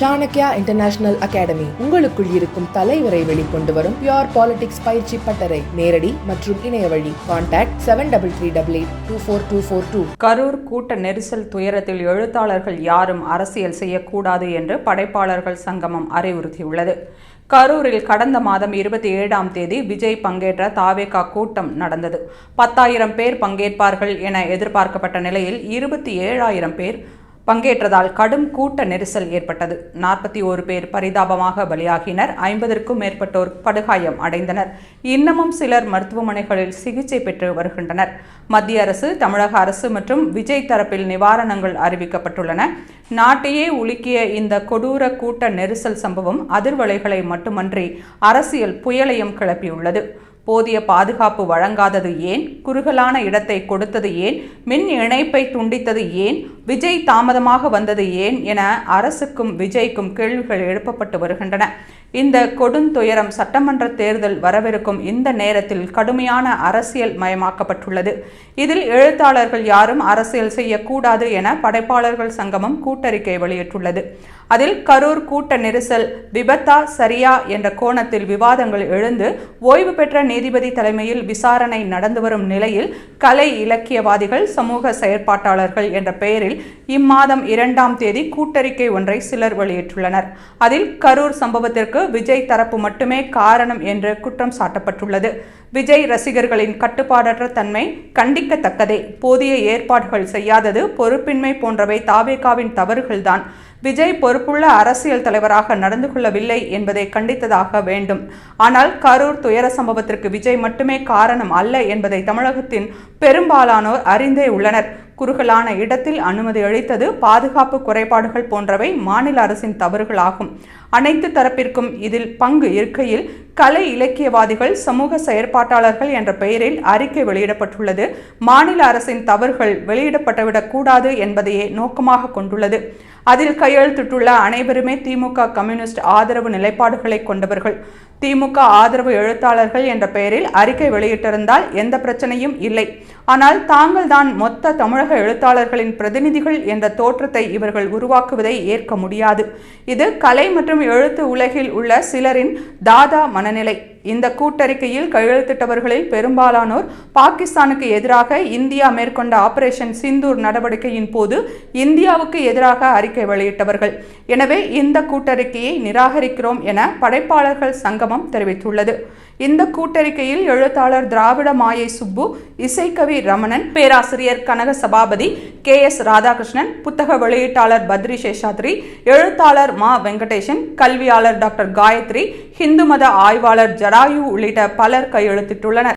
Chanakya international academy உங்களுக்குள் இருக்கும் தலைவரை வெளிக்கொண்டு வரும் பியூர் பாலிடிக்ஸ் பயிற்சி பட்டறை. நேரடி மற்றும் இணைய வழி. கான்டாக்ட் 7338824242. கரூர் கூட்ட நெரிசல் துயரத்தில் எழுத்தாளர்கள் யாரும் அரசியல் செய்யக்கூடாது என்று படைப்பாளர்கள் சங்கமம் அறிவுறுத்தியுள்ளது. கரூரில் கடந்த மாதம் 27ஆம் தேதி விஜய் பங்கேற்ற தாவேகா கூட்டம் நடந்தது. 10,000 பேர் பங்கேற்பார்கள் என எதிர்பார்க்கப்பட்ட நிலையில் 27,000 பேர் பங்கேற்றதால் கடும் கூட்ட நெரிசல் ஏற்பட்டது. 41 பேர் பரிதாபமாக பலியாகினர். 50க்கும் மேற்பட்டோர் படுகாயம் அடைந்தனர். இன்னமும் சிலர் மருத்துவமனைகளில் சிகிச்சை பெற்று வருகின்றனர். மத்திய அரசு, தமிழக அரசு மற்றும் விஜய் தரப்பில் நிவாரணங்கள் அறிவிக்கப்பட்டுள்ளன. நாட்டையே உலுக்கிய இந்த கொடூர கூட்ட நெரிசல் சம்பவம் அதிர்வலைகளை மட்டுமன்றி அரசியல் புயலையும் கிளப்பியுள்ளது. போதிய பாதுகாப்பு வழங்காதது ஏன்? குறுகலான இடத்தை கொடுத்தது ஏன்? மின் இணைப்பை துண்டித்தது ஏன்? விஜய் தாமதமாக வந்தது ஏன் என அரசுக்கும் விஜய்க்கும் கேள்விகள் எழுப்பப்பட்டு வருகின்றன. இந்த கொடுந்துயரம் சட்டமன்ற தேர்தல் வரவிருக்கும் இந்த நேரத்தில் கடுமையான அரசியல் மயமாக்கப்பட்டுள்ளது. இதில் எழுத்தாளர்கள் யாரும் அரசியல் செய்யக்கூடாது என படைப்பாளர்கள் சங்கமம் கூட்டறிக்கை வெளியிட்டுள்ளது. அதில் கரூர் கூட்ட நெரிசல் விபத்தா சரியா என்ற கோணத்தில் விவாதங்கள் எழுந்து ஓய்வு பெற்ற நீதிபதி தலைமையில் விசாரணை நடந்து வரும் நிலையில் கலை இலக்கியவாதிகள், சமூக செயற்பாட்டாளர்கள் என்ற பெயரில் இம்மாதம் 2ஆம் தேதி கூட்டறிக்கை ஒன்றை சிலர் வெளியிட்டுள்ளனர். அதில் கரூர் சம்பவத்திற்கு விஜய் தரப்பு மட்டுமே காரணம் என்று குற்றம் சாட்டப்பட்டுள்ளது. விஜய் ரசிகர்களின் கட்டுப்பாடற்ற தன்மை கண்டிக்கத்தக்கதே. போதிய ஏற்பாடுகள் செய்யாதது, பொறுப்பின்மை போன்றவை தாவேகாவின் தவறுகள்தான். விஜய் பொறுப்புள்ள அரசியல் தலைவராக நடந்து கொள்ளவில்லை என்பதை கண்டித்ததாக வேண்டும். ஆனால் கரூர் துயர சம்பவத்திற்கு விஜய் மட்டுமே காரணம் அல்ல என்பதை தமிழகத்தின் பெரும்பாலானோர் அறிந்தே உள்ளனர். குறுகலான இடத்தில் அனுமதி அளித்தது, பாதுகாப்பு குறைபாடுகள் போன்றவை மாநில அரசின் தவறுகளாகும். அனைத்து தரப்பிற்கும் இதில் பங்கு இருக்கையில் கலை இலக்கியவாதிகள், சமூக செயற்பாட்டாளர்கள் என்ற பெயரில் அறிக்கை வெளியிடப்பட்டுள்ளது. மாநில அரசின் தவறுகள் வெளியிடப்பட்டுவிடக் கூடாது என்பதையே நோக்கமாக கொண்டுள்ளது. அதில் கையெழுத்திட்டுள்ள அனைவருமே திமுக, கம்யூனிஸ்ட் ஆதரவு நிலைப்பாடுகளை கொண்டவர்கள். திமுக ஆதரவு எழுத்தாளர்கள் என்ற பெயரில் அறிக்கை வெளியிட்டிருந்தால் எந்த பிரச்சனையும் இல்லை. ஆனால் தாங்கள் தான் மொத்த தமிழக எழுத்தாளர்களின் பிரதிநிதிகள் என்ற தோற்றத்தை இவர்கள் உருவாக்குவதை ஏற்க முடியாது. இது கலை மற்றும் எழுத்து உலகில் உள்ள சிலரின் தாதா மனநிலை. இந்த கூட்டறிக்கையில் கையெழுத்திட்டவர்களில் பெரும்பாலானோர் பாகிஸ்தானுக்கு எதிராக இந்தியா மேற்கொண்ட ஆபரேஷன் சிந்தூர் நடவடிக்கையின் போது இந்தியாவுக்கு எதிராக அறிக்கை வெளியிட்டவர்கள். எனவே இந்த கூட்டறிக்கையை நிராகரிக்கிறோம் என படைப்பாளர்கள் சங்கமம் தெரிவித்துள்ளது. இந்த கூட்டறிக்கையில் எழுத்தாளர் திராவிட மாயை சுப்பு, இசைக்கவி ரமணன், பேராசிரியர் கனக சபாபதி, KS ராதாகிருஷ்ணன், புத்தக வெளியீட்டாளர் பத்ரி சேஷாத்ரி, எழுத்தாளர் மா வெங்கடேசன், கல்வியாளர் டாக்டர் காயத்ரி, இந்து மத ஆய்வாளர் ஜடாயு உள்ளிட்ட பலர் கையெழுத்திட்டுள்ளனர்.